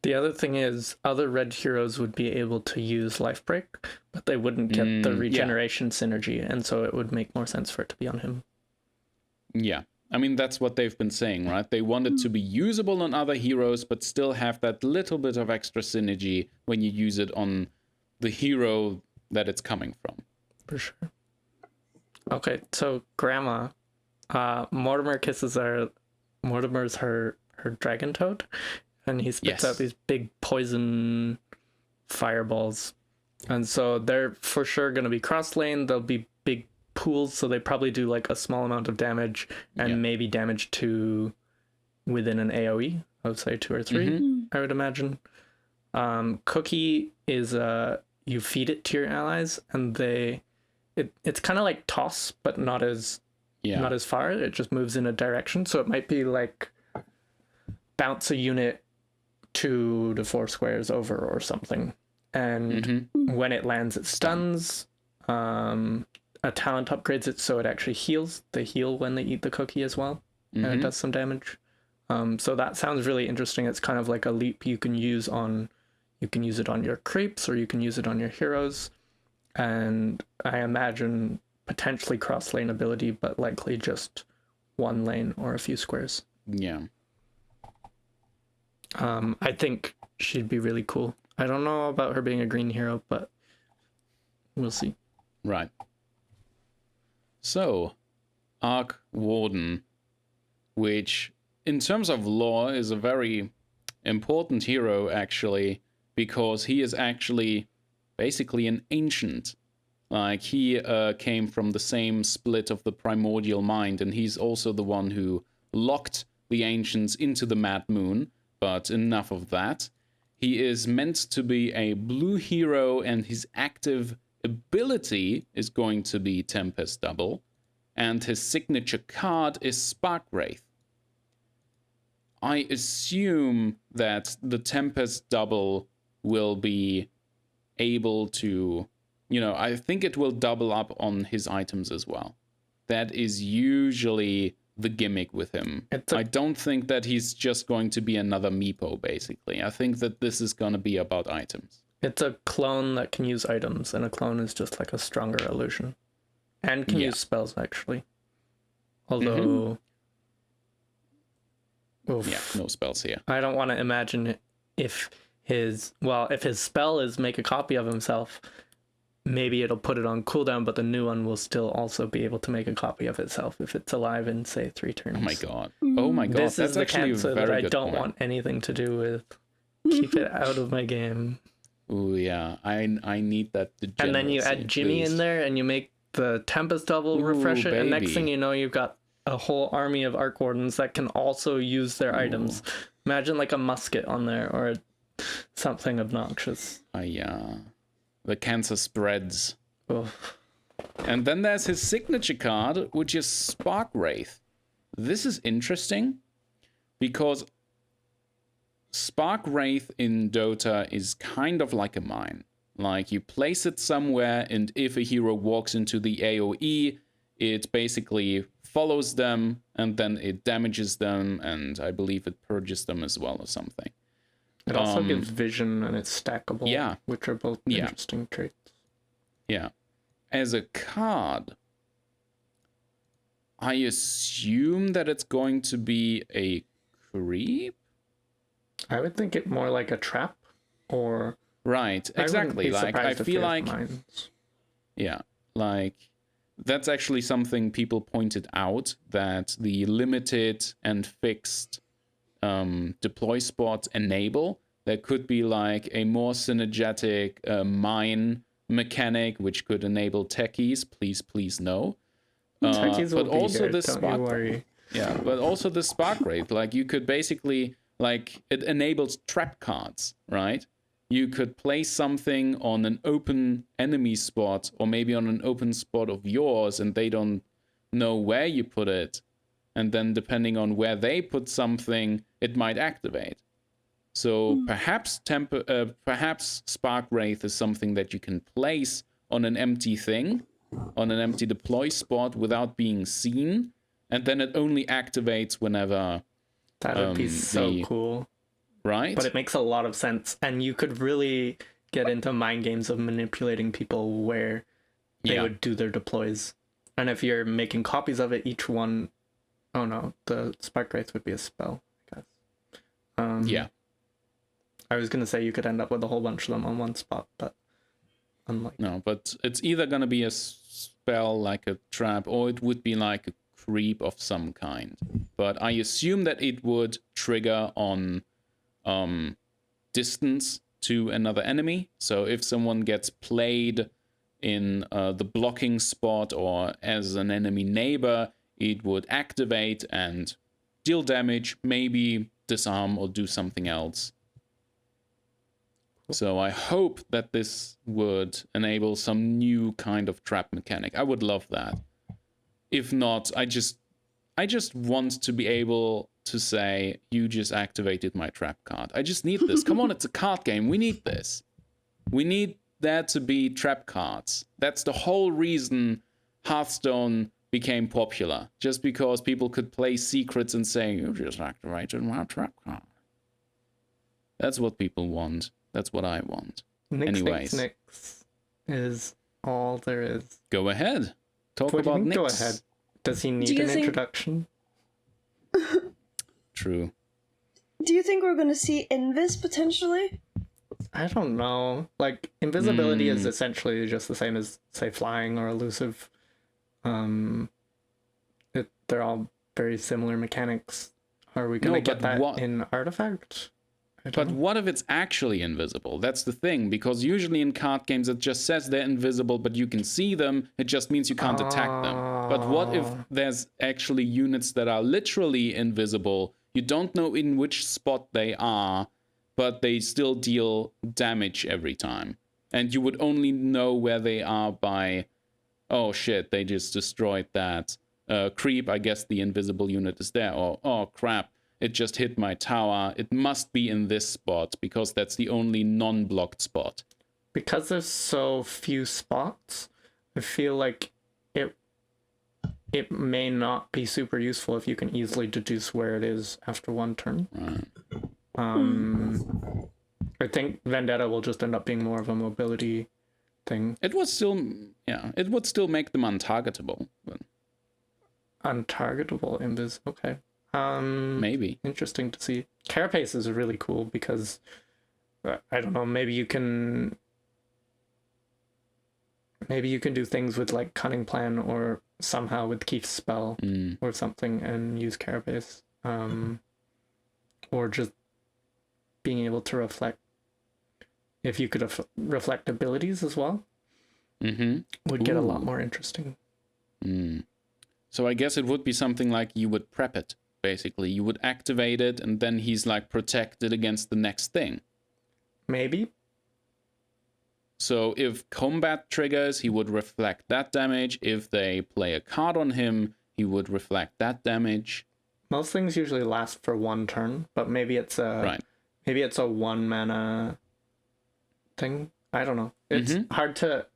The other thing is other red heroes would be able to use life break, but they wouldn't get the regeneration synergy, and so it would make more sense for it to be on him. Yeah. I mean, that's what they've been saying, right? They want it to be usable on other heroes, but still have that little bit of extra synergy when you use it on the hero that it's coming from. For sure. Okay, so Grandma, Mortimer's her dragon toad, and he spits out these big poison fireballs. And so they're for sure going to be cross lane. They'll be big pools, so they probably do like a small amount of damage and maybe damage to within an AoE, I would say 2 or 3, I would imagine. Cookie is you feed it to your allies, and it's kind of like toss, but not as far. It just moves in a direction, so it might be like bounce a unit 2 to 4 squares over or something, and when it lands it stuns. A talent upgrades it so it actually heals. They heal when they eat the cookie as well, and it does some damage. So that sounds really interesting. It's kind of like a leap you can use it on your creeps, or you can use it on your heroes, and I imagine potentially cross lane ability, but likely just one lane or a few squares. Yeah. I think she'd be really cool. I don't know about her being a green hero, but we'll see. Right. So, Arc Warden, which in terms of lore is a very important hero, actually, because he is actually basically an ancient. Like, he came from the same split of the primordial mind, and he's also the one who locked the ancients into the Mad Moon, but enough of that. He is meant to be a blue hero, and his active ability is going to be Tempest Double, and his signature card is Spark Wraith. I assume that the Tempest Double will be able to, I think it will double up on his items as well. That is usually the gimmick with him. I don't think that he's just going to be another Meepo, basically. I think that this is going to be about items. It's a clone that can use items, and a clone is just like a stronger illusion. And can use spells, actually. Although... no spells here. I don't want to imagine if his spell is make a copy of himself, maybe it'll put it on cooldown, but the new one will still also be able to make a copy of itself if it's alive in, say, 3 turns. Oh my god. This That's is the actually cancer a very that I good don't point. want anything to do with. Keep it out of my game. Ooh, yeah. I need that degeneracy. And then you add Jimmy in there, and you make the Tempest Double refresh it, and next baby. thing you know, you've got a whole army of Arc Wardens that can also use their items. Imagine like a musket on there, or something obnoxious. The cancer spreads. Oof. And then there's his signature card, which is Spark Wraith. This is interesting because Spark Wraith in Dota is kind of like a mine. Like, you place it somewhere, and if a hero walks into the AoE, it basically follows them, and then it damages them, and I believe it purges them as well or something. It also gives vision, and it's stackable. Yeah. Which are both interesting traits. Yeah. As a card, I assume that it's going to be a creep? I would think it more like a trap, or... Right, exactly. Like, I feel like... Mines. Yeah, like, that's actually something people pointed out, that the limited and fixed deploy spots enable. There could be like a more synergetic mine mechanic, which could enable techies. Please no. Techies will but be also here, the don't spark you worry. Yeah, but also the spark rate. Like, you could basically, like, it enables trap cards, right? You could place something on an open enemy spot, or maybe on an open spot of yours, and they don't know where you put it. And then depending on where they put something, it might activate. So perhaps Spark Wraith is something that you can place on an empty thing, on an empty deploy spot without being seen, and then it only activates whenever... That would be so cool. Right? But it makes a lot of sense, and you could really get into mind games of manipulating people where they would do their deploys. And if you're making copies of it, each one... Oh no, the Spark Wraith would be a spell, I guess. Yeah. I was going to say you could end up with a whole bunch of them on one spot, but unlikely. No, but it's either going to be a spell like a trap, or it would be like a creep of some kind. But I assume that it would trigger on distance to another enemy. So if someone gets played in the blocking spot or as an enemy neighbor, it would activate and deal damage, maybe disarm or do something else. So I hope that this would enable some new kind of trap mechanic. I would love that. If not, I just want to be able to say, you just activated my trap card. I just need this. Come on, it's a card game. We need this. We need there to be trap cards. That's the whole reason Hearthstone became popular. Just because people could play secrets and say, you just activated my trap card. That's what people want. That's what I want. Anyways. Nix is all there is. Go ahead. Talk What do you about mean, go Nix. ahead? Does he need an introduction? True. Do you think we're going to see Invis potentially? I don't know. Like, invisibility is essentially just the same as, say, flying or elusive. They're all very similar mechanics. Are we going to get that in Artifact? But what if it's actually invisible? That's the thing, because usually in card games it just says they're invisible, but you can see them. It just means you can't attack them. But what if there's actually units that are literally invisible? You don't know in which spot they are, but they still deal damage every time. And you would only know where they are by, oh shit, they just destroyed that. Creep, I guess the invisible unit is there. Or, oh crap, it just hit my tower. It must be in this spot, because that's the only non-blocked spot. Because there's so few spots, I feel like it may not be super useful if you can easily deduce where it is after one turn. Right. I think Vendetta will just end up being more of a mobility thing. It would still, it would still make them untargetable. But... Untargetable invis, okay. Maybe. Interesting to see. Carapace is really cool because, I don't know, maybe you can do things with like Cunning Plan or somehow with Keefe's spell or something and use Carapace. Or just being able to reflect. If you could reflect abilities as well, would get a lot more interesting. So I guess it would be something like you would prep it, basically. You would activate it, and then he's like protected against the next thing. Maybe. So if combat triggers, he would reflect that damage. If they play a card on him, he would reflect that damage. Most things usually last for one turn, but maybe it's a maybe it's a 1 mana thing. I don't know. It's hard to...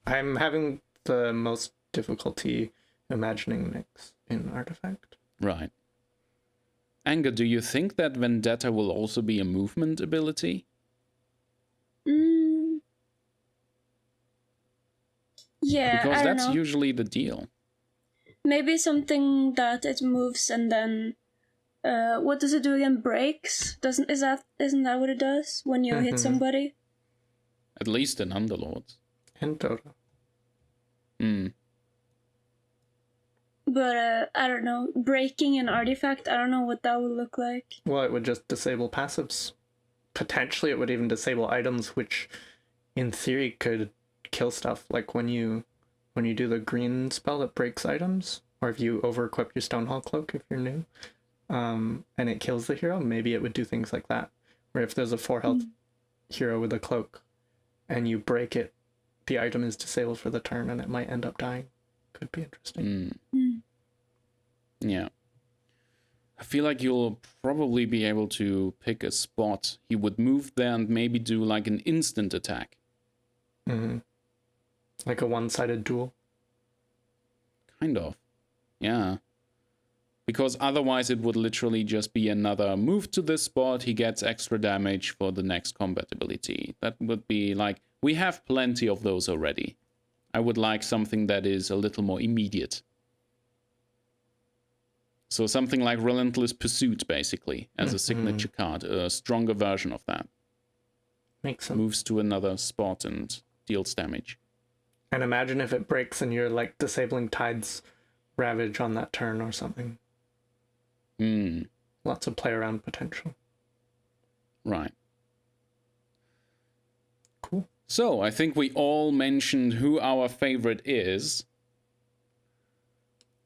I'm having the most difficulty imagining mix in Artifact. Right. Anger, do you think that Vendetta will also be a movement ability? Yeah, Because I don't that's know. usually the deal. Maybe something that it moves and then what does it do again? Breaks? Isn't that what it does when you hit somebody? At least in Underlords. And Dota. But I don't know. Breaking an artifact, I don't know what that would look like. Well, it would just disable passives. Potentially, it would even disable items, which, in theory, could kill stuff. Like when you do the green spell that breaks items, or if you over-equip your Stonehall Cloak if you're new, and it kills the hero, maybe it would do things like that. Where if there's a 4 health hero with a cloak, and you break it, the item is disabled for the turn, and it might end up dying. Could be interesting. Yeah. I feel like you'll probably be able to pick a spot. He would move there and maybe do like an instant attack. Like a one-sided duel. Kind of. Yeah. Because otherwise it would literally just be another move to this spot, he gets extra damage for the next combat ability. That would be like, we have plenty of those already. I would like something that is a little more immediate. So something like Relentless Pursuit, basically, as a signature card, a stronger version of that. Makes sense. Moves to another spot and deals damage. And imagine if it breaks and you're like disabling Tide's Ravage on that turn or something. Lots of play around potential. Right. Cool. So, I think we all mentioned who our favorite is.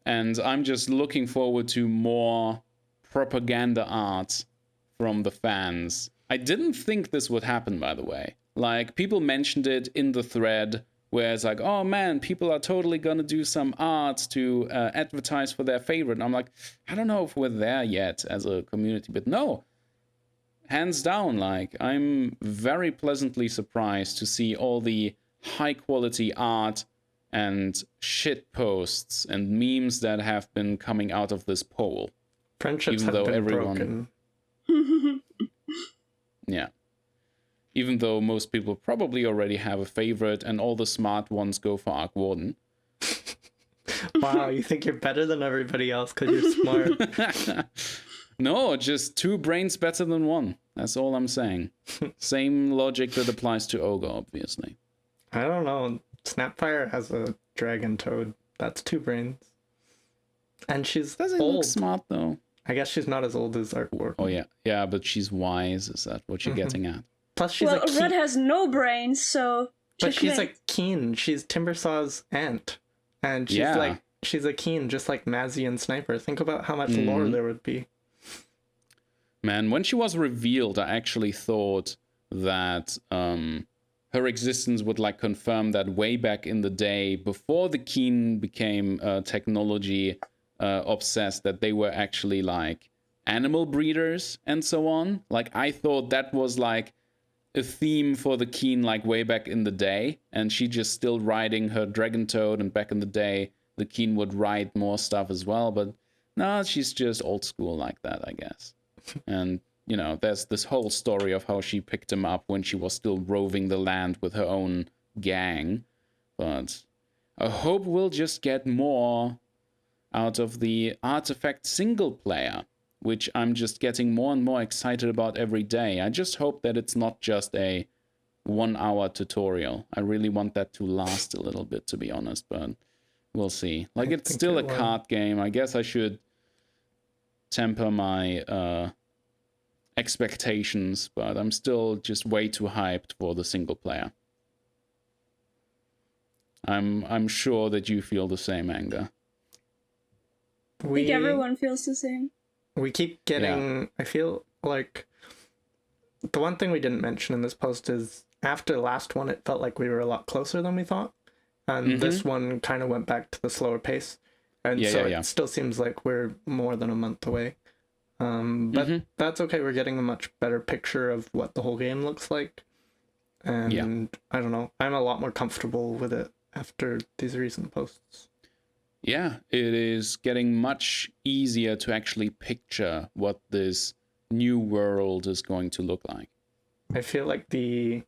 And I'm just looking forward to more propaganda art from the fans. I didn't think this would happen, by the way. Like, people mentioned it in the thread, where it's like, oh man, people are totally gonna do some art to advertise for their favorite. And I'm like, I don't know if we're there yet as a community, but no. Hands down, like, I'm very pleasantly surprised to see all the high-quality art and shit posts and memes that have been coming out of this poll. Friendships Even have though been everyone... broken. Yeah. Even though most people probably already have a favorite and all the smart ones go for Warden. Wow, you think you're better than everybody else because you're smart. No, just 2 brains better than 1. That's all I'm saying. Same logic that applies to Ogre, obviously. I don't know. Snapfire has a dragon toad. That's 2 brains. And she's Doesn't old. look smart, though. I guess she's not as old as Artwork. Oh, yeah. Yeah, but she's wise. Is that what you're getting at? Plus, she's well, a keen. Red has no brains, so. But she's a checkmate. keen. She's Timbersaw's aunt. And she's Yeah. she's a keen, just like Mazzy and Sniper. Think about how much lore there would be. Man, when she was revealed, I actually thought that her existence would like confirm that way back in the day, before the Keen became technology obsessed, that they were actually like animal breeders and so on. Like, I thought that was like a theme for the Keen like way back in the day, and she just still riding her dragon toad, and back in the day the Keen would ride more stuff as well, but no, she's just old school like that, I guess. And, you know, there's this whole story of how she picked him up when she was still roving the land with her own gang. But I hope we'll just get more out of the Artifact single player, which I'm just getting more and more excited about every day. I just hope that it's not just a 1-hour tutorial. I really want that to last a little bit, to be honest, but we'll see. Like, it's still a card game. I guess I should temper my expectations, but I'm still just way too hyped for the single player. I'm sure that you feel the same, Anger. I think everyone feels the same. We keep getting... I feel like the one thing we didn't mention in this post is after the last one, it felt like we were a lot closer than we thought. And this one kind of went back to the slower pace. And it still seems like we're more than a month away. But that's okay. We're getting a much better picture of what the whole game looks like. And I don't know. I'm a lot more comfortable with it after these recent posts. Yeah, it is getting much easier to actually picture what this new world is going to look like. I feel like the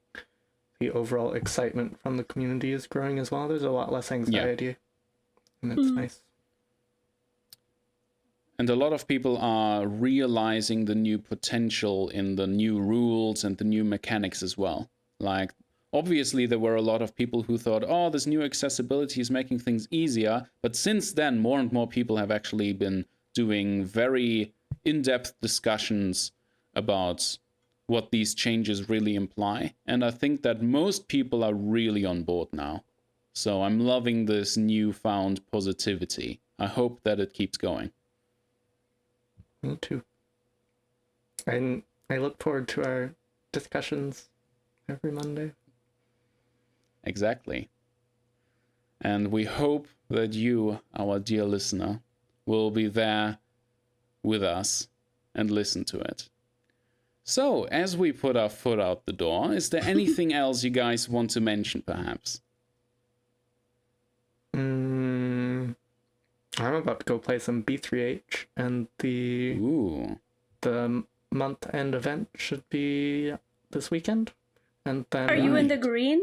overall excitement from the community is growing as well. There's a lot less anxiety, and it's nice. And a lot of people are realizing the new potential in the new rules and the new mechanics as well. Like, obviously, there were a lot of people who thought, oh, this new accessibility is making things easier. But since then, more and more people have actually been doing very in-depth discussions about what these changes really imply. And I think that most people are really on board now. So I'm loving this newfound positivity. I hope that it keeps going. Me too. And I look forward to our discussions every Monday. Exactly. And we hope that you, our dear listener, will be there with us and listen to it. So, as we put our foot out the door, is there anything else you guys want to mention, perhaps? I'm about to go play some B3H, and the month-end event should be this weekend. And then Are you in the green?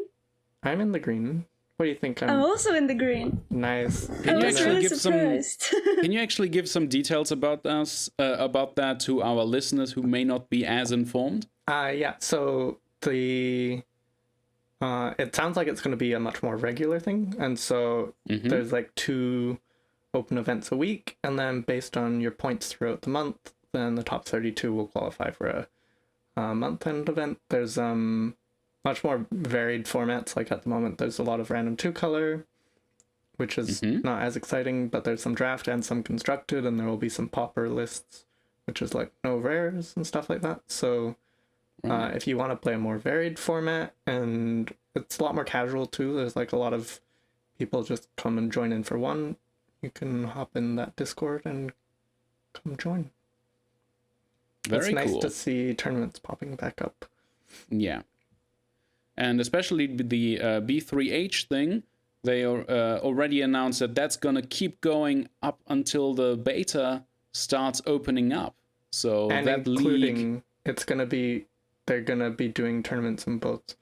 I'm in the green. What do you think? I'm also in the green. Nice. Can you actually give surprised. Can you actually give some details about that to our listeners who may not be as informed? Yeah. So it sounds like it's going to be a much more regular thing, and so there's like 2 open events a week, and then based on your points throughout the month, then the top 32 will qualify for a month-end event. There's much more varied formats. Like at the moment, there's a lot of random 2-color, which is not as exciting, but there's some draft and some constructed, and there will be some popper lists, which is like no rares and stuff like that. So if you want to play a more varied format, and it's a lot more casual too, there's like a lot of people just come and join in for one, you can hop in that Discord and come join. Very It's nice cool to see tournaments popping back up. Yeah. And especially the B3H thing, they already announced that that's going to keep going up until the beta starts opening up. So and that including, they're going to be doing tournaments in both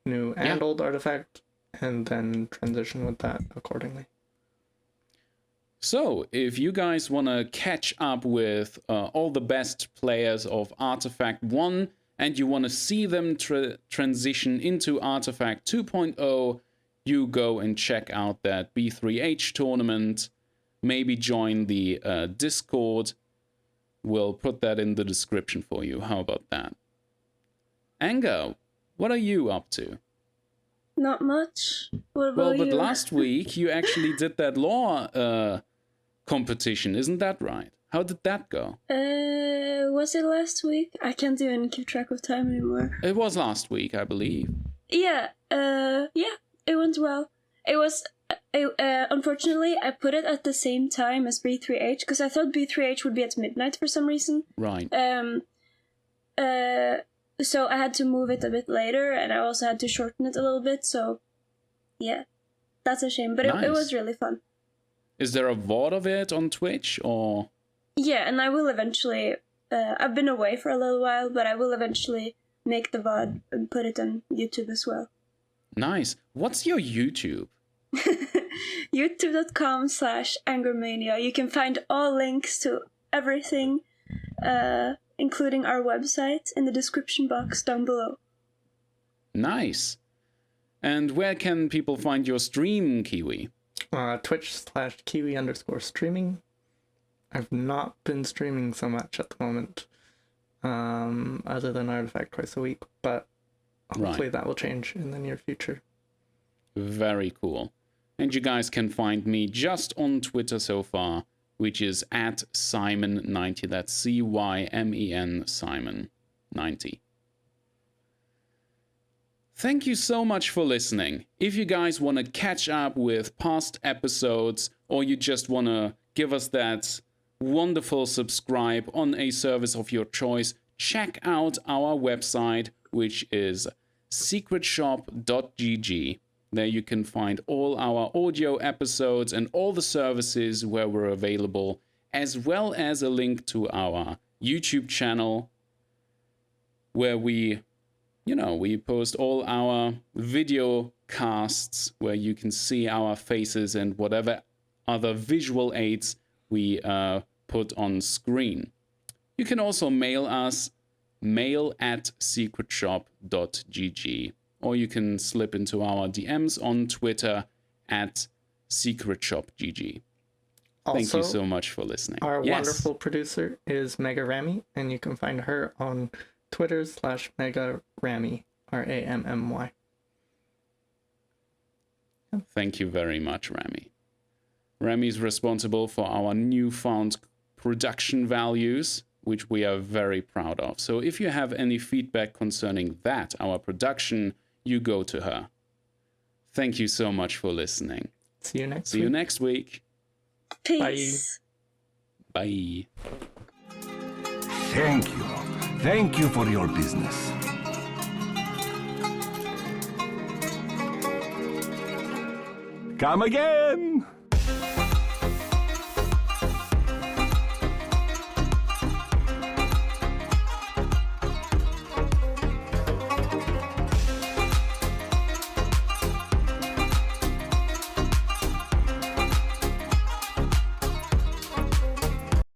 new and old Artifact, and then transition with that accordingly. So, if you guys want to catch up with all the best players of Artifact 1, and you want to see them transition into Artifact 2.0, you go and check out that B3H tournament. Maybe join the Discord. We'll put that in the description for you. How about that? Anga, what are you up to? Not much. What about Well, but you? last week you actually did that law competition, isn't that right? How did that go? Was it last week? I can't even keep track of time anymore. It was last week, I believe. Yeah, it went well. It was, unfortunately, I put it at the same time as B3H, because I thought B3H would be at midnight for some reason. Right. So I had to move it a bit later, and I also had to shorten it a little bit, so yeah. That's a shame, but Nice. it was really fun. Is there a VOD of it on Twitch, or...? Yeah, and I will eventually... I've been away for a little while, but I will eventually make the VOD and put it on YouTube as well. Nice. What's your YouTube? YouTube.com/angermania. You can find all links to everything, including our website, in the description box down below. Nice. And where can people find your stream, Kiwi? Twitch/Kiwi_streaming. I've not been streaming so much at the moment, other than Artifact twice a week, but hopefully that will change in the near future. Very cool. And you guys can find me just on Twitter so far, which is at Cymen90. That's CYMEN Cymen90. Thank you so much for listening. If you guys want to catch up with past episodes, or you just want to give us that wonderful subscribe on a service of your choice, check out our website, which is secretshop.gg. There you can find all our audio episodes and all the services where we're available, as well as a link to our YouTube channel where we post all our video casts where you can see our faces and whatever other visual aids we put on screen. You can also mail us, mail@secretshop.gg, or you can slip into our DMs on Twitter @secretshopgg. Thank you so much for listening. Our wonderful producer is megaRammy, and you can find her on Twitter /megaRammy, RAMMY. Thank you very much, Rammy. Rammy is responsible for our newfound production values, which we are very proud of. So if you have any feedback concerning that, our production, you go to her. Thank you so much for listening. See you next week. Peace. Bye. Thank you. Thank you for your business. Come again!